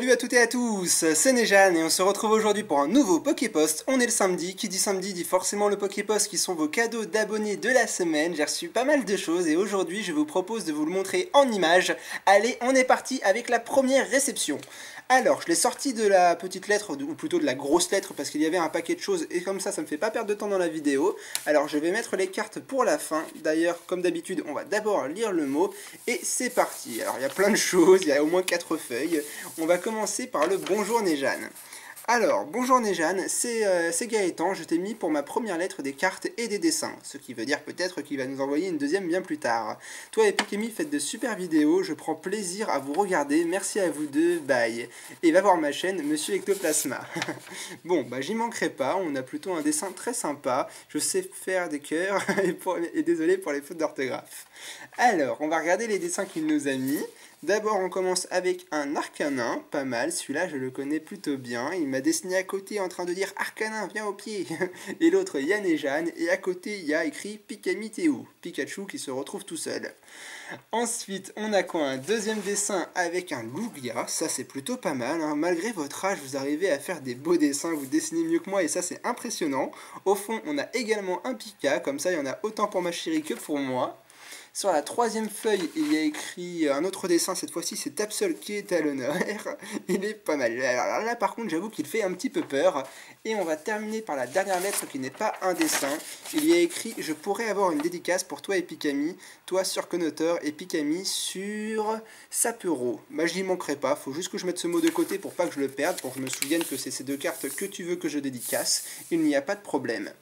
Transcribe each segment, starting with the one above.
Salut à toutes et à tous, c'est Nejan et on se retrouve aujourd'hui pour un nouveau Poképost. On est le samedi, qui dit samedi dit forcément le Poképost qui sont vos cadeaux d'abonnés de la semaine. J'ai reçu pas mal de choses et aujourd'hui je vous propose de vous le montrer en images. Allez, on est parti avec la première réception. Alors, je l'ai sorti de la petite lettre, ou plutôt de la grosse lettre, parce qu'il y avait un paquet de choses, et comme ça me fait pas perdre de temps dans la vidéo. Alors, je vais mettre les cartes pour la fin. D'ailleurs, comme d'habitude, on va d'abord lire le mot, et c'est parti. Alors, il y a plein de choses, il y a au moins 4 feuilles. On va commencer par le bonjour Nejan. Alors, bonjour Nejan, c'est Gaëtan, je t'ai mis pour ma première lettre des cartes et des dessins, ce qui veut dire peut-être qu'il va nous envoyer une deuxième bien plus tard. Toi et Pikemi faites de super vidéos, je prends plaisir à vous regarder, merci à vous deux, bye. Et va voir ma chaîne, Monsieur Ectoplasma. Bon, bah j'y manquerai pas, on a plutôt un dessin très sympa, je sais faire des cœurs, et désolé pour les fautes d'orthographe. Alors, on va regarder les dessins qu'il nous a mis. D'abord, on commence avec un Arcanin, pas mal, celui-là je le connais plutôt bien. Il m'a dessiné à côté en train de dire Arcanin, viens au pied. Et l'autre Yann et Jeanne, et à côté il y a écrit Pikami Théo, Pikachu qui se retrouve tout seul. Ensuite, on a quoi? Un deuxième dessin avec un Lugia, ça c'est plutôt pas mal, hein. Malgré votre âge, vous arrivez à faire des beaux dessins, vous dessinez mieux que moi et ça c'est impressionnant. Au fond, on a également un Pika, comme ça il y en a autant pour ma chérie que pour moi. Sur la troisième feuille, il y a écrit un autre dessin, cette fois-ci c'est Tapsol qui est à l'honneur. Il est pas mal. Alors là par contre j'avoue qu'il fait un petit peu peur. Et on va terminer par la dernière lettre qui n'est pas un dessin. Il y a écrit « Je pourrais avoir une dédicace pour toi et Pikami, toi sur Connoteur et Pikami sur Sapero ». Bah j'y manquerai pas, faut juste que je mette ce mot de côté pour pas que je le perde, pour que je me souvienne que c'est ces deux cartes que tu veux que je dédicace. Il n'y a pas de problème.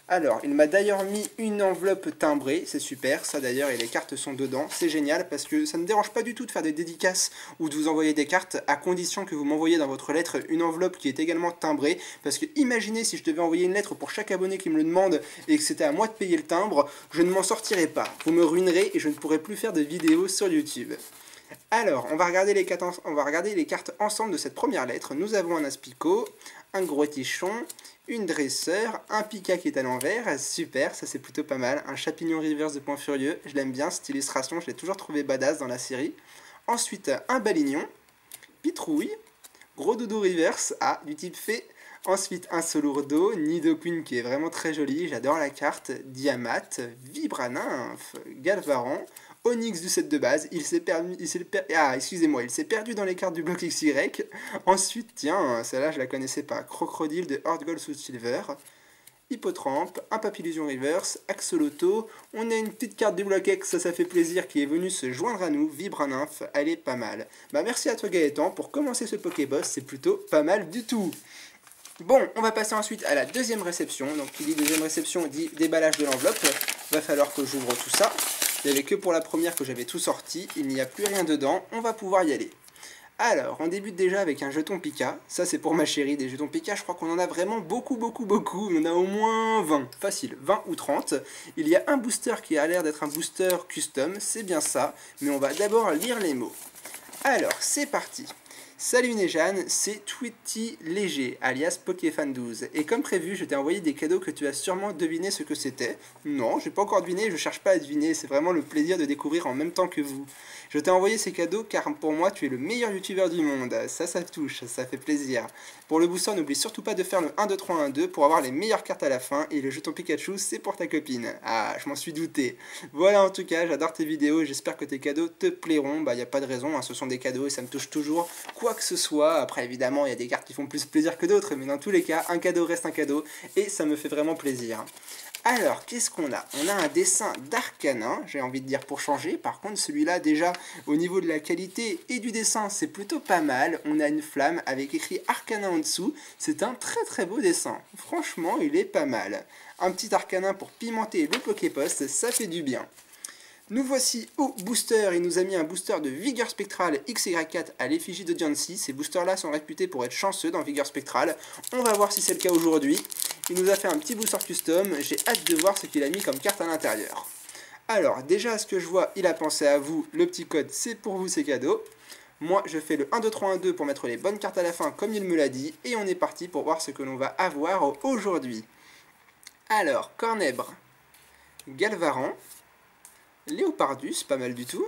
Alors, il m'a d'ailleurs mis une enveloppe timbrée, c'est super, ça d'ailleurs, et les cartes sont dedans, c'est génial, parce que ça ne me dérange pas du tout de faire des dédicaces ou de vous envoyer des cartes, à condition que vous m'envoyez dans votre lettre une enveloppe qui est également timbrée, parce que imaginez si je devais envoyer une lettre pour chaque abonné qui me le demande, et que c'était à moi de payer le timbre, je ne m'en sortirais pas, vous me ruinerez et je ne pourrai plus faire de vidéos sur YouTube. Alors, on va regarder les cartes ensemble de cette première lettre. Nous avons un Aspico, un gros tichon, une dresseur, un Pika qui est à l'envers, super, ça c'est plutôt pas mal, un Chapignon Reverse de Point Furieux, je l'aime bien cette illustration, je l'ai toujours trouvé badass dans la série. Ensuite, un Balignon, Pitrouille, Gros Doudou Reverse, du type fée. Ensuite, un Solourdo, Nidoqueen qui est vraiment très joli, j'adore la carte, Diamat, Vibranymph, Galvaran, Onyx du set de base, il s'est perdu dans les cartes du bloc XY. Ensuite, tiens, celle-là je la connaissais pas, Crocodile de Horde Gold sous Silver, Hippotrampe, un Papillusion Reverse, Axolotl, on a une petite carte du bloc X, ça fait plaisir, qui est venue se joindre à nous, Vibranymph, elle est pas mal. Bah merci à toi Gaëtan, pour commencer ce Pokéboss, c'est plutôt pas mal du tout. Bon, on va passer ensuite à la deuxième réception, donc qui dit deuxième réception dit déballage de l'enveloppe, va falloir que j'ouvre tout ça. Il n'y avait que pour la première que j'avais tout sorti, il n'y a plus rien dedans, on va pouvoir y aller. Alors, on débute déjà avec un jeton Pika, ça c'est pour ma chérie, des jetons Pika, je crois qu'on en a vraiment beaucoup, on en a au moins 20, facile, 20 ou 30. Il y a un booster qui a l'air d'être un booster custom, c'est bien ça, mais on va d'abord lire les mots. Alors, c'est parti. Salut Nejan, c'est Tweety Léger, alias Pokéfan12. Et comme prévu, je t'ai envoyé des cadeaux que tu as sûrement deviné ce que c'était. Non, j'ai pas encore deviné, je cherche pas à deviner, c'est vraiment le plaisir de découvrir en même temps que vous. Je t'ai envoyé ces cadeaux car pour moi, tu es le meilleur youtubeur du monde. Ça touche, ça fait plaisir. Pour le booster, n'oublie surtout pas de faire le 1, 2, 3, 1, 2 pour avoir les meilleures cartes à la fin. Et le jeton Pikachu, c'est pour ta copine. Ah, je m'en suis douté. Voilà, en tout cas, j'adore tes vidéos et j'espère que tes cadeaux te plairont. Bah, y a pas de raison, hein, ce sont des cadeaux et ça me touche toujours. Quoi que ce soit, après évidemment il y a des cartes qui font plus plaisir que d'autres, mais dans tous les cas, un cadeau reste un cadeau, et ça me fait vraiment plaisir. Alors, qu'est-ce qu'on a? On a un dessin d'Arcanin, j'ai envie de dire pour changer, par contre celui-là déjà, au niveau de la qualité et du dessin, c'est plutôt pas mal. On a une flamme avec écrit Arcanin en dessous, c'est un très beau dessin, franchement il est pas mal. Un petit Arcanin pour pimenter le Poképost, ça fait du bien. Nous voici au booster, il nous a mis un booster de Vigueur Spectrale XY4 à l'effigie de Diancie. Ces boosters là sont réputés pour être chanceux dans Vigueur Spectrale. On va voir si c'est le cas aujourd'hui. Il nous a fait un petit booster custom, j'ai hâte de voir ce qu'il a mis comme carte à l'intérieur. Alors déjà à ce que je vois, il a pensé à vous, le petit code c'est pour vous, c'est cadeau. Moi je fais le 1, 2, 3, 1, 2 pour mettre les bonnes cartes à la fin comme il me l'a dit. Et on est parti pour voir ce que l'on va avoir aujourd'hui. Alors, Cornèbre, Galvaran, Léopardus, pas mal du tout,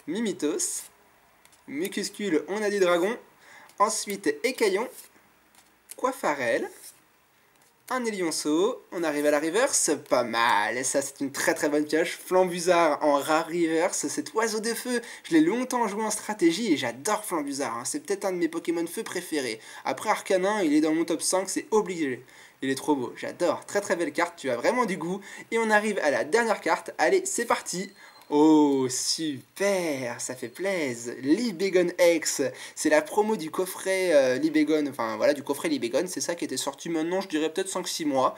Mimitos, Mucuscule, on a des dragons, Ensuite, Écaillon, Coiffarel, un Élionceau, on arrive à la reverse, pas mal, et ça c'est une très très bonne pioche. Flambusard en rare reverse, cet oiseau de feu, je l'ai longtemps joué en stratégie et j'adore Flambusard, hein. C'est peut-être un de mes Pokémon feu préférés. Après Arcanin, il est dans mon top 5, c'est obligé. Il est trop beau, j'adore, très très belle carte, tu as vraiment du goût. Et on arrive à la dernière carte, allez c'est parti. Oh, super, ça fait plaisir. Libégon X, c'est la promo du coffret Libégon, enfin voilà, du coffret Libégon, c'est ça qui était sorti maintenant, je dirais peut-être 5-6 mois.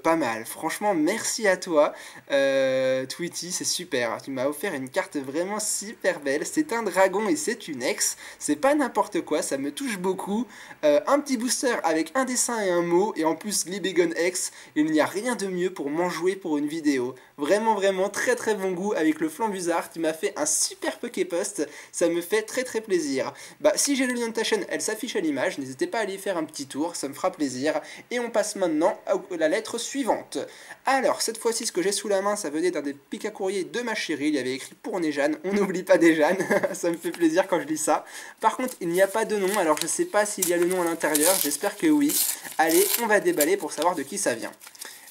Pas mal, franchement, merci à toi, Tweety, c'est super. Tu m'as offert une carte vraiment super belle, c'est un dragon et c'est une ex, c'est pas n'importe quoi, ça me touche beaucoup. Un petit booster avec un dessin et un mot, et en plus Libégon X, il n'y a rien de mieux pour m'en jouer pour une vidéo. Vraiment, vraiment, très très bon goût avec le Flambusard qui m'a fait un super Poképost, ça me fait très très plaisir. Bah si j'ai le lien de ta chaîne, elle s'affiche à l'image, n'hésitez pas à aller faire un petit tour, ça me fera plaisir. Et on passe maintenant à la lettre suivante. Alors cette fois-ci ce que j'ai sous la main, ça venait d'un des pics à courrier de ma chérie, il y avait écrit pour Nejane, on n'oublie pas Nejane, ça me fait plaisir quand je lis ça. Par contre il n'y a pas de nom, alors je sais pas s'il y a le nom à l'intérieur, j'espère que oui. Allez, on va déballer pour savoir de qui ça vient.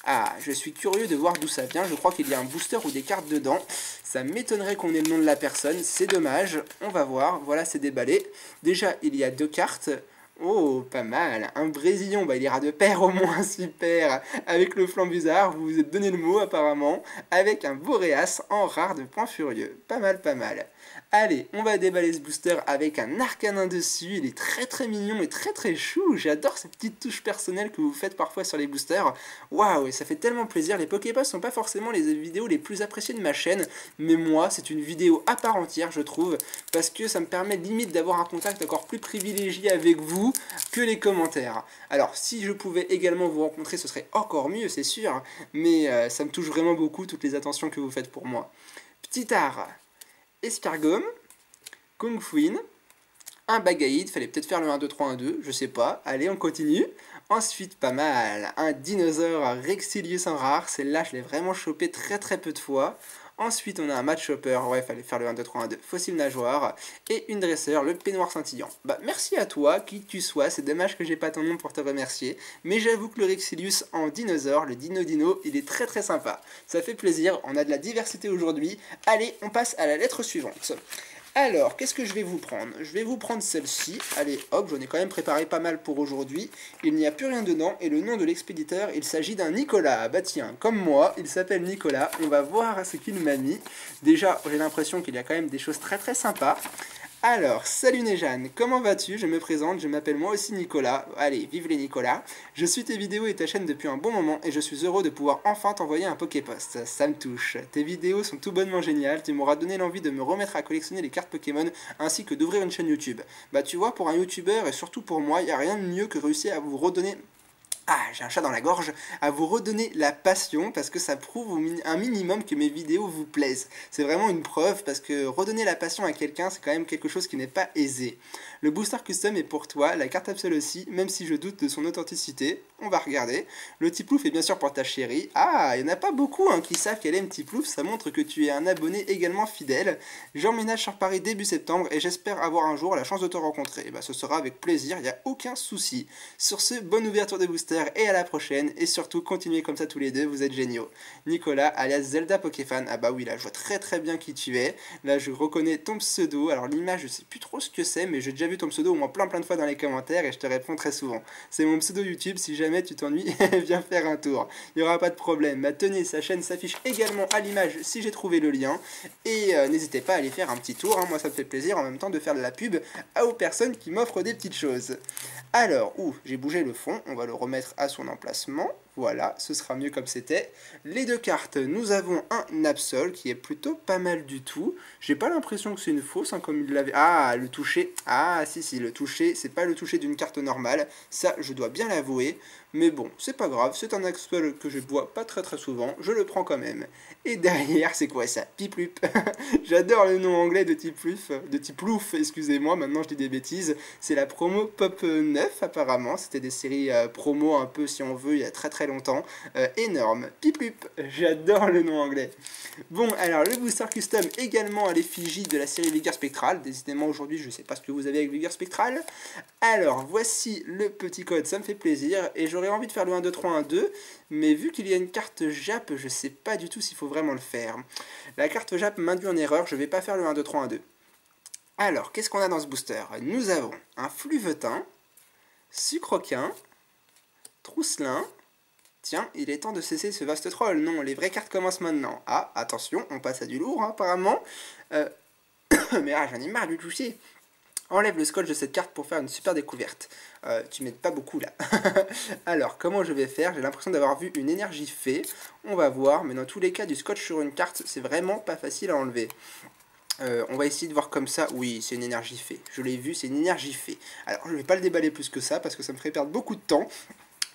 Ah, je suis curieux de voir d'où ça vient, je crois qu'il y a un booster ou des cartes dedans. Ça m'étonnerait qu'on ait le nom de la personne, c'est dommage. On va voir, voilà c'est déballé. Déjà, il y a 2 cartes. Oh, pas mal. Un Brésilien, bah il ira de pair au moins, super. Avec le Flambusard, vous vous êtes donné le mot apparemment. Avec un Boréas en rare de Point Furieux. Pas mal, pas mal. Allez, on va déballer ce booster avec un Arcanin dessus. Il est très très mignon et très très chou. J'adore ces petites touches personnelles que vous faites parfois sur les boosters. Waouh, et ça fait tellement plaisir. Les Poképosts sont pas forcément les vidéos les plus appréciées de ma chaîne. Mais moi, c'est une vidéo à part entière, je trouve. Parce que ça me permet limite d'avoir un contact encore plus privilégié avec vous que les commentaires. Alors, si je pouvais également vous rencontrer, ce serait encore mieux, c'est sûr. Mais ça me touche vraiment beaucoup, toutes les attentions que vous faites pour moi. Petit art. Escargome, Kung Fuin, un Bagaïd, fallait peut-être faire le 1, 2, 3, 1, 2, je sais pas, allez on continue. Ensuite, pas mal, un dinosaure Rexilius en rare, celle-là je l'ai vraiment chopé très très peu de fois. Ensuite, on a un Matchhopper, ouais, fallait faire le 1, 2, 3, 1, 2, Fossile Nageoire, et une dresseur, le Peignoir Scintillant. Bah, merci à toi, qui que tu sois, c'est dommage que j'ai pas ton nom pour te remercier, mais j'avoue que le Rexilius en dinosaure, le Dino, il est très très sympa. Ça fait plaisir, on a de la diversité aujourd'hui. Allez, on passe à la lettre suivante. Alors, qu'est-ce que je vais vous prendre? Je vais vous prendre celle-ci. Allez, hop, j'en ai quand même préparé pas mal pour aujourd'hui. Il n'y a plus rien dedans, et le nom de l'expéditeur, il s'agit d'un Nicolas. Bah tiens, comme moi, il s'appelle Nicolas. On va voir ce qu'il m'a mis. Déjà, j'ai l'impression qu'il y a quand même des choses très très sympas. Alors, salut Nejane, comment vas-tu? Je me présente, je m'appelle moi aussi Nicolas. Allez, vive les Nicolas. Je suis tes vidéos et ta chaîne depuis un bon moment et je suis heureux de pouvoir enfin t'envoyer un Poképost. Ça me touche. Tes vidéos sont tout bonnement géniales, tu m'auras donné l'envie de me remettre à collectionner les cartes Pokémon ainsi que d'ouvrir une chaîne YouTube. Bah tu vois, pour un YouTuber et surtout pour moi, il n'y a rien de mieux que réussir à vous redonner... Ah, j'ai un chat dans la gorge, à vous redonner la passion parce que ça prouve un minimum que mes vidéos vous plaisent. C'est vraiment une preuve parce que redonner la passion à quelqu'un, c'est quand même quelque chose qui n'est pas aisé. Le booster custom est pour toi, la carte Absol aussi, même si je doute de son authenticité. On va regarder. Le Tiplouf est bien sûr pour ta chérie. Ah, il n'y en a pas beaucoup qui savent qu'elle aime Tiplouf, ça montre que tu es un abonné également fidèle. J'emménage sur Paris début septembre et j'espère avoir un jour la chance de te rencontrer. Et bah, ce sera avec plaisir, il n'y a aucun souci. Sur ce, bonne ouverture des boosters et à la prochaine, et surtout continuez comme ça tous les deux, vous êtes géniaux. Nicolas alias Zelda Pokéfan, ah bah oui là je vois très très bien qui tu es, là je reconnais ton pseudo, alors l'image je sais plus trop ce que c'est, mais j'ai déjà vu ton pseudo au moins plein de fois dans les commentaires et je te réponds très souvent. C'est mon pseudo YouTube, si jamais tu t'ennuies, viens faire un tour, il n'y aura pas de problème. Ma tenue, sa chaîne s'affiche également à l'image si j'ai trouvé le lien, et n'hésitez pas à aller faire un petit tour, moi ça me fait plaisir en même temps de faire de la pub aux personnes qui m'offrent des petites choses. Alors, j'ai bougé le fond, on va le remettre à son emplacement, voilà, ce sera mieux comme c'était. Les deux cartes, nous avons un Absol qui est plutôt pas mal du tout. J'ai pas l'impression que c'est une fausse, comme il l'avait... Ah, le toucher, ah si, le toucher, c'est pas le toucher d'une carte normale, ça je dois bien l'avouer. Mais bon, c'est pas grave, c'est un Absol que je bois pas très souvent, je le prends quand même. Et derrière, c'est quoi ça? Piplup. J'adore le nom anglais de Tiplouf, excusez-moi, maintenant je dis des bêtises. C'est la promo Pop 9 apparemment, c'était des séries promo un peu si on veut, il y a très longtemps. Énorme. Piplup, j'adore le nom anglais. Bon, alors le booster custom également à l'effigie de la série Vigueur Spectral. Décidément aujourd'hui je sais pas ce que vous avez avec Vigueur Spectral. Alors voici le petit code, ça me fait plaisir. Et j'aurais envie de faire le 1, 2, 3, 1, 2. Mais vu qu'il y a une carte Jap, je sais pas du tout s'il faut vraiment le faire. La carte Jap m'induit en erreur, je vais pas faire le 1, 2, 3, 1, 2. Alors, qu'est-ce qu'on a dans ce booster? Nous avons un Fluvetin, Sucroquin, Trousselin. Tiens, il est temps de cesser ce vaste troll. Non, les vraies cartes commencent maintenant. Ah, attention, on passe à du lourd, hein, apparemment. Mais ah, j'en ai marre de lui toucher. Enlève le scotch de cette carte pour faire une super découverte. Tu m'aides pas beaucoup, là. Alors, comment je vais faire? J'ai l'impression d'avoir vu une énergie fée. On va voir, mais dans tous les cas, du scotch sur une carte, c'est vraiment pas facile à enlever. On va essayer de voir comme ça. Oui, c'est une énergie fée. Je l'ai vu, c'est une énergie fée. Alors, je ne vais pas le déballer plus que ça, parce que ça me ferait perdre beaucoup de temps.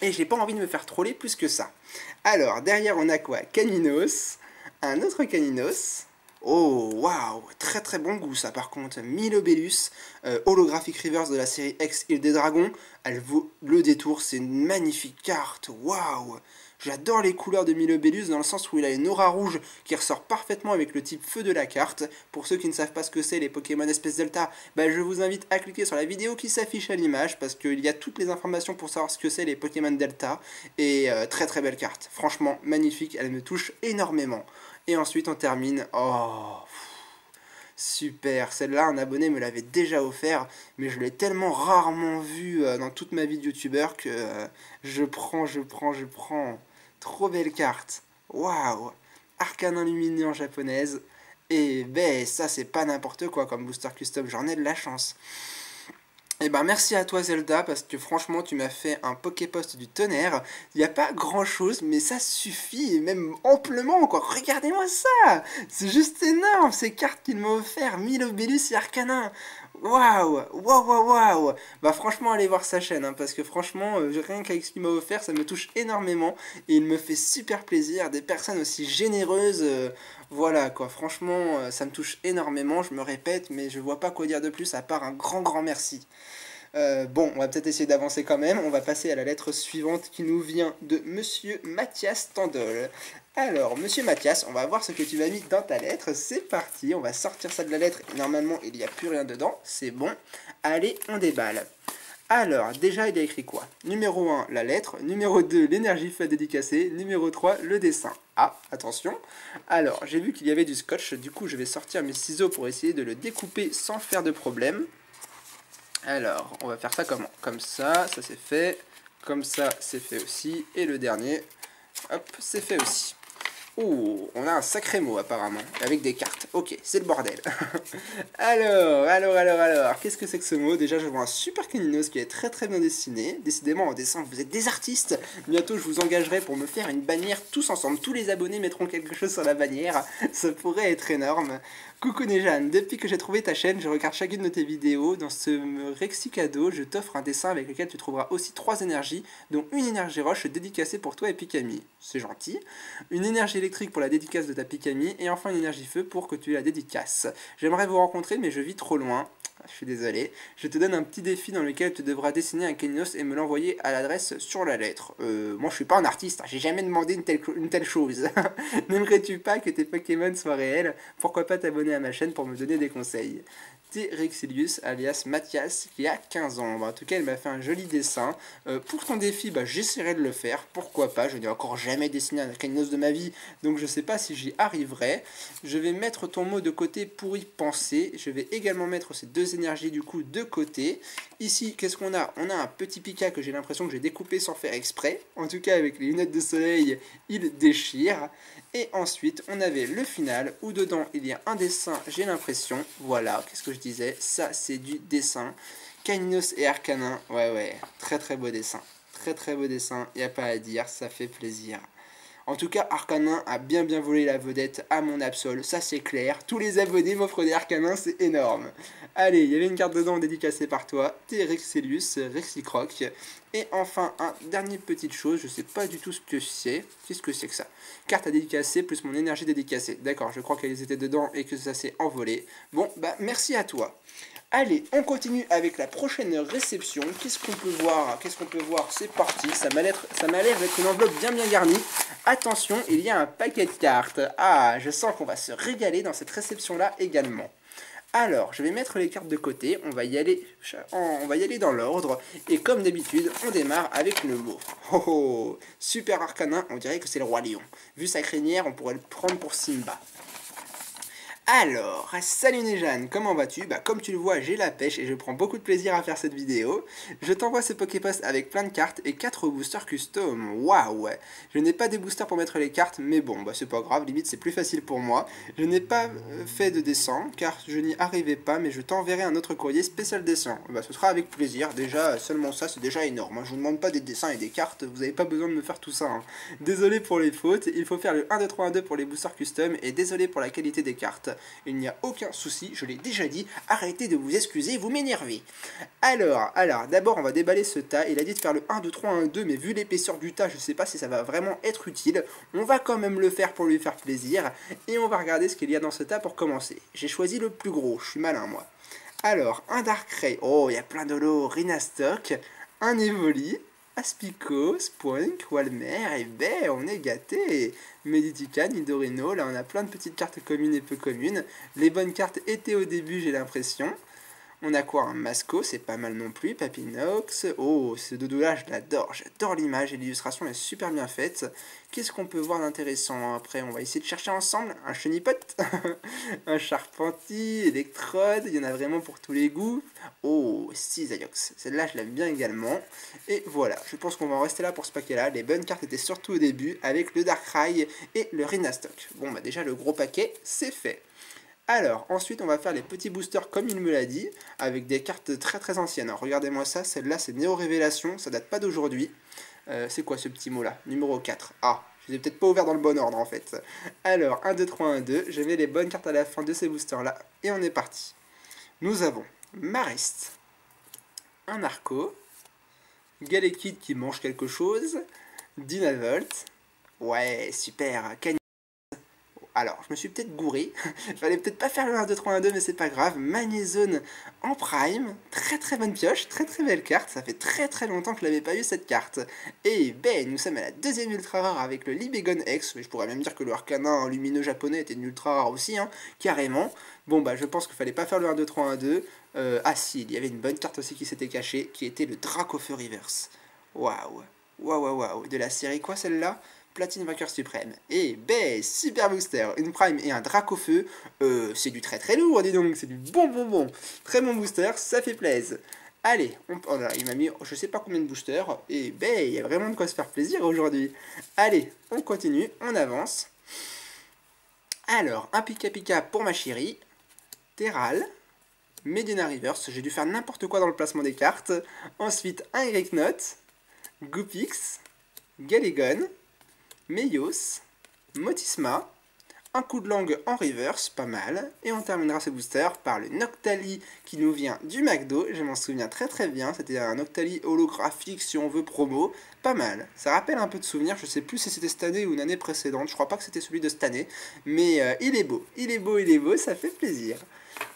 Et j'ai pas envie de me faire troller plus que ça. Alors, derrière, on a quoi? Caninos. Un autre Caninos. Oh, waouh, très très bon goût ça par contre. Milobellus, holographic reverse de la série X Île des Dragons. Elle vaut le détour, c'est une magnifique carte. Waouh. J'adore les couleurs de Milobellus dans le sens où il a une aura rouge qui ressort parfaitement avec le type feu de la carte. Pour ceux qui ne savent pas ce que c'est les Pokémon espèce Delta, bah, je vous invite à cliquer sur la vidéo qui s'affiche à l'image parce qu'il y a toutes les informations pour savoir ce que c'est les Pokémon Delta. Et très très belle carte, franchement magnifique, elle me touche énormément. Et ensuite on termine, oh super, celle-là un abonné me l'avait déjà offert, mais je l'ai tellement rarement vue dans toute ma vie de youtubeur que je prends. Trop belle carte. Waouh. Arcanin lumineux en japonaise. Et ben ça c'est pas n'importe quoi comme booster custom, j'en ai de la chance. Et ben merci à toi Zelda parce que franchement tu m'as fait un Poképost du tonnerre. Il n'y a pas grand chose mais ça suffit et même amplement quoi. Regardez-moi ça. C'est juste énorme ces cartes qu'il m'a offert. Milobellus et Arcanin. Waouh, waouh. Bah franchement allez voir sa chaîne hein, parce que franchement rien qu'avec ce qu'il m'a offert ça me touche énormément et il me fait super plaisir. Des personnes aussi généreuses, voilà quoi, franchement ça me touche énormément, je me répète mais je vois pas quoi dire de plus à part un grand merci. Bon, on va peut-être essayer d'avancer quand même. On va passer à la lettre suivante qui nous vient de Monsieur Mathias Tandol. Alors, Monsieur Mathias, on va voir ce que tu m'as mis dans ta lettre. C'est parti, on va sortir ça de la lettre. Et normalement, il n'y a plus rien dedans. C'est bon. Allez, on déballe. Alors, déjà, il y a écrit quoi? Numéro 1, la lettre. Numéro 2, l'énergie feu dédicacée. Numéro 3, le dessin. Ah, attention. Alors, j'ai vu qu'il y avait du scotch. Du coup, je vais sortir mes ciseaux pour essayer de le découper sans faire de problème. Alors, on va faire ça comment? Comme ça c'est fait. Comme ça, c'est fait aussi. Et le dernier, hop, c'est fait aussi. Oh, on a un sacré mot apparemment, avec des cartes. Ok, c'est le bordel. Alors, qu'est-ce que c'est que ce mot? Déjà, je vois un super Caninos qui est très bien dessiné. Décidément, en dessin, vous êtes des artistes. Bientôt, je vous engagerai pour me faire une bannière tous ensemble. Tous les abonnés mettront quelque chose sur la bannière. Ça pourrait être énorme. Coucou Nejane, depuis que j'ai trouvé ta chaîne, je regarde chacune de tes vidéos. Dans ce Rexy cadeau, je t'offre un dessin avec lequel tu trouveras aussi 3 énergies, dont une énergie roche dédicacée pour toi et Pikami. C'est gentil. Une énergie électrique pour la dédicace de ta Pikami, et enfin une énergie feu pour que tu la dédicaces. J'aimerais vous rencontrer, mais je vis trop loin. Je suis désolé. Je te donne un petit défi dans lequel tu devras dessiner un Caninos et me l'envoyer à l'adresse sur la lettre. Moi je suis pas un artiste, hein. J'ai jamais demandé une telle chose. N'aimerais-tu pas que tes Pokémon soient réels? Pourquoi pas t'abonner à ma chaîne pour me donner des conseils? Rexilius alias Mathias qui a 15 ans. En tout cas, il m'a fait un joli dessin. Pour ton défi, j'essaierai de le faire. Pourquoi pas? Je n'ai encore jamais dessiné un Caninos de ma vie, donc je sais pas si j'y arriverai. Je vais mettre ton mot de côté pour y penser. Je vais également mettre ces deux énergies du coup de côté. Ici, qu'est-ce qu'on a? On a un petit Pika que j'ai l'impression que j'ai découpé sans faire exprès. En tout cas, avec les lunettes de soleil, il déchire. Et ensuite, on avait le final où dedans il y a un dessin, j'ai l'impression. Voilà, qu'est-ce que je disais? Ça, c'est du dessin. Caninos et Arcanin, ouais, très beau dessin. Très beau dessin, il n'y a pas à dire, ça fait plaisir. En tout cas, Arcanin a bien volé la vedette à mon Absol, ça c'est clair. Tous les abonnés m'offrent des Arcanins, c'est énorme. Allez, il y avait une carte dedans dédicacée par toi, Rexilius, Rexicroc. Et enfin, un dernier petite chose, je sais pas du tout ce que c'est. Qu'est-ce que c'est que ça? Carte à dédicacer plus mon énergie dédicacée. D'accord, je crois qu'elles étaient dedans et que ça s'est envolé. Bon, merci à toi. Allez, on continue avec la prochaine réception. Qu'est-ce qu'on peut voir? C'est parti. Ça m'a l'air d'être une enveloppe bien garnie. Attention, il y a un paquet de cartes. Ah, je sens qu'on va se régaler dans cette réception-là également. Alors, je vais mettre les cartes de côté. On va y aller dans l'ordre. Et comme d'habitude, on démarre avec le mot. Oh oh, super arcanin, on dirait que c'est le roi lion. Vu sa crinière, on pourrait le prendre pour Simba. Alors, salut Nejane, comment vas-tu? Bah comme tu le vois, j'ai la pêche et je prends beaucoup de plaisir à faire cette vidéo. Je t'envoie ce Poképost avec plein de cartes et 4 boosters custom. Waouh! Je n'ai pas des boosters pour mettre les cartes, mais bon, bah c'est pas grave, limite c'est plus facile pour moi. Je n'ai pas fait de dessin, car je n'y arrivais pas, mais je t'enverrai un autre courrier spécial dessin. Bah ce sera avec plaisir, déjà, seulement ça c'est déjà énorme. Je vous demande pas des dessins et des cartes, vous n'avez pas besoin de me faire tout ça. Hein. Désolé pour les fautes, il faut faire le 1, 2, 3, 1, 2 pour les boosters custom, et désolé pour la qualité des cartes. Il n'y a aucun souci, je l'ai déjà dit, arrêtez de vous excuser, vous m'énervez. Alors, d'abord on va déballer ce tas, il a dit de faire le 1, 2, 3, 1, 2, mais vu l'épaisseur du tas, je sais pas si ça va vraiment être utile. On va quand même le faire pour lui faire plaisir, et on va regarder ce qu'il y a dans ce tas pour commencer. J'ai choisi le plus gros, je suis malin moi. Alors, un Darkrai, oh il y a plein de lots, Rhinastock, un Evoli, Aspico, Spoink, Walmer, et ben on est gâté. Meditica, Nidorino, là on a plein de petites cartes communes et peu communes. Les bonnes cartes étaient au début, j'ai l'impression. On a quoi? Un Masco, c'est pas mal non plus. Papinox, oh ce doudou-là je l'adore, j'adore l'image et l'illustration est super bien faite. Qu'est-ce qu'on peut voir d'intéressant après? On va essayer de chercher ensemble. Un Chenipot, un Charpenti, Electrode, il y en a vraiment pour tous les goûts. Oh, Cisaiox, celle-là je l'aime bien également. Et voilà, je pense qu'on va en rester là pour ce paquet-là. Les bonnes cartes étaient surtout au début avec le Darkrai et le Rhinastock. Bon bah déjà le gros paquet, c'est fait. Alors, ensuite, on va faire les petits boosters comme il me l'a dit, avec des cartes très anciennes. Alors, regardez-moi ça, celle-là, c'est Néo Révélation, ça date pas d'aujourd'hui. C'est quoi ce petit mot-là? Numéro 4. Ah, je les ai peut-être pas ouverts dans le bon ordre, en fait. Alors, 1, 2, 3, 1, 2, je mets les bonnes cartes à la fin de ces boosters-là, et on est parti. Nous avons Marist, un Arco, Galekid qui mange quelque chose, Dynavolt, ouais, super, alors, je me suis peut-être gouré, fallait peut-être pas faire le 1, 2, 3, 1, 2, mais c'est pas grave. Magnézone en prime, très bonne pioche, très belle carte, ça fait très longtemps que je l'avais pas eu cette carte. Et ben, nous sommes à la deuxième ultra rare avec le Libegon X, mais je pourrais même dire que le Arcanin lumineux japonais était une ultra rare aussi, hein, carrément. Bon bah je pense qu'il fallait pas faire le 1, 2, 3, 1, 2. Ah si, il y avait une bonne carte aussi qui s'était cachée, qui était le Dracofeu Reverse. Waouh, de la série quoi celle-là? Platine vainqueur suprême. Et ben, super booster, une prime et un Dracofeu, c'est du très lourd, dis donc, c'est du bon. Très bon booster, ça fait plaisir. Allez, oh là, il m'a mis je sais pas combien de boosters, et ben, il y a vraiment de quoi se faire plaisir aujourd'hui. Allez, on continue, on avance. Alors, un Pika Pika pour ma chérie, Terral, Medina Reverse, j'ai dû faire n'importe quoi dans le placement des cartes. Ensuite, un Greyknot, Goopix, Galegon, Meios, Motisma, un coup de langue en reverse, pas mal, et on terminera ce booster par le Noctali qui nous vient du McDo, je m'en souviens très bien, c'était un Noctali holographique si on veut promo, pas mal, ça rappelle un peu de souvenirs, je sais plus si c'était cette année ou une année précédente, je crois pas que c'était celui de cette année, mais il est beau, ça fait plaisir.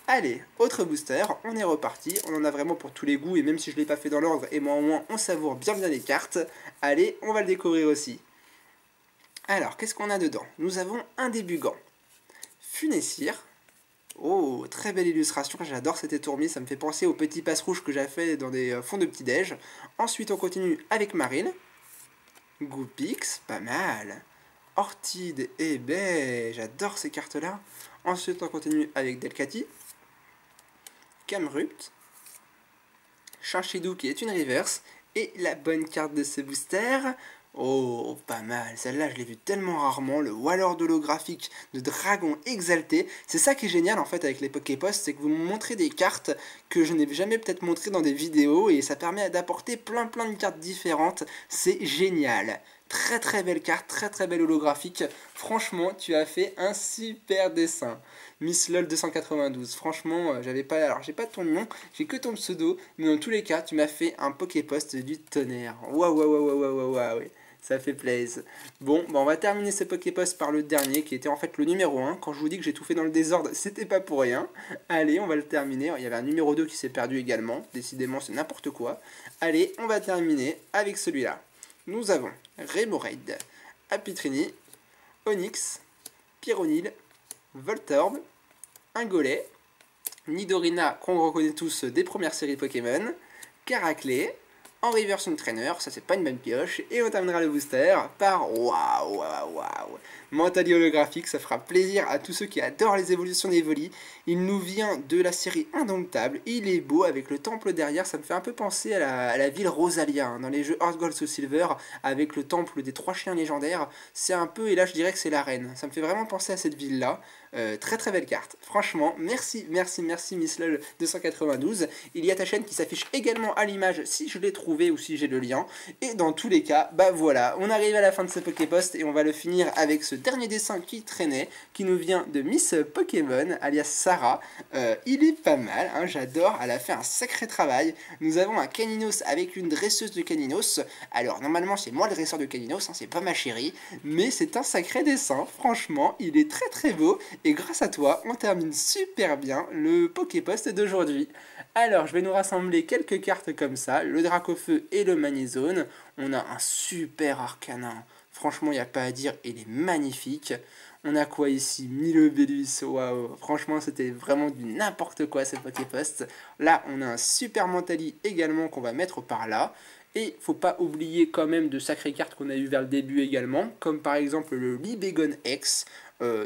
Allez, autre booster, on est reparti, on en a vraiment pour tous les goûts, et même si je ne l'ai pas fait dans l'ordre, et moi au moins on savoure bien les cartes, allez, on va le découvrir aussi. Alors, qu'est-ce qu'on a dedans? Nous avons un Débugant, Funessir, oh, très belle illustration, j'adore cette étourmi, ça me fait penser aux petits passes rouges que j'ai fait dans des fonds de petit-déj. Ensuite, on continue avec Marine, Goopix, pas mal, Ortide, et ben, j'adore ces cartes-là. Ensuite, on continue avec Delcatty, Camerupt, Chinchidou qui est une reverse, et la bonne carte de ce booster, oh, pas mal, celle-là je l'ai vue tellement rarement, le Wallord holographique de Dragon Exalté. C'est ça qui est génial en fait avec les Poképost, c'est que vous me montrez des cartes que je n'ai jamais peut-être montrées dans des vidéos et ça permet d'apporter plein de cartes différentes, c'est génial. Très belle carte, très belle holographique. Franchement, tu as fait un super dessin. Miss LOL 292. Franchement, j'ai pas ton nom, j'ai que ton pseudo, mais dans tous les cas, tu m'as fait un Poképost du tonnerre. Waouh. Ça fait plaisir. Bon, bah on va terminer ce Poképost par le dernier qui était en fait le numéro 1. Quand je vous dis que j'ai tout fait dans le désordre, c'était pas pour rien. Allez, on va le terminer. Il y avait un numéro 2 qui s'est perdu également. Décidément, c'est n'importe quoi. Allez, on va terminer avec celui-là. Nous avons Remoraid, Apitrini, Onix, Pyronil, Voltorb, Ingolet, Nidorina, qu'on reconnaît tous des premières séries Pokémon, Caraclé, en reverse trainer, ça c'est pas une bonne pioche, et on terminera le booster par waouh, Mentali holographique, ça fera plaisir à tous ceux qui adorent les évolutions d'Evoli. Il nous vient de la série Indomptable, il est beau avec le temple derrière, ça me fait un peu penser à la ville Rosalia, hein, dans les jeux Heart Gold Soul Silver, avec le temple des 3 chiens légendaires, c'est un peu, et là je dirais que c'est l'arène, ça me fait vraiment penser à cette ville-là. Très très belle carte, franchement, merci MissLol 292. Il y a ta chaîne qui s'affiche également à l'image si je l'ai trouvé ou si j'ai le lien. Et dans tous les cas, bah voilà, on arrive à la fin de ce Poképost et on va le finir avec ce dernier dessin qui traînait, qui nous vient de Miss Pokémon, alias Sarah. Il est pas mal, hein, j'adore, elle a fait un sacré travail. Nous avons un Caninos avec une dresseuse de Caninos. Alors normalement c'est moi le dresseur de Caninos, hein, c'est pas ma chérie, mais c'est un sacré dessin, franchement, il est très très beau. Et grâce à toi, on termine super bien le Poképost d'aujourd'hui. Alors, je vais nous rassembler quelques cartes comme ça, le Dracofeu et le Magnézone. On a un super Arcanin. Franchement, il n'y a pas à dire, il est magnifique. On a quoi ici? Milobellus, waouh. Franchement, c'était vraiment du n'importe quoi ce Poképost. Là, on a un super Mentali également qu'on va mettre par là. Et faut pas oublier quand même de sacrées cartes qu'on a eu vers le début également, comme par exemple le Libégon X.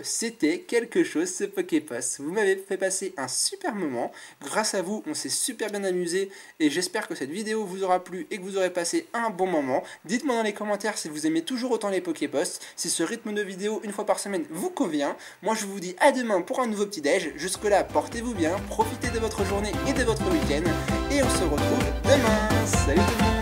C'était quelque chose ce Poképost. Vous m'avez fait passer un super moment. Grâce à vous, on s'est super bien amusé. Et j'espère que cette vidéo vous aura plu et que vous aurez passé un bon moment. Dites-moi dans les commentaires si vous aimez toujours autant les Poképosts, si ce rythme de vidéo une fois par semaine vous convient. Moi je vous dis à demain pour un nouveau petit déj. Jusque là, portez-vous bien, profitez de votre journée et de votre week-end. Et on se retrouve demain. Salut tout le monde!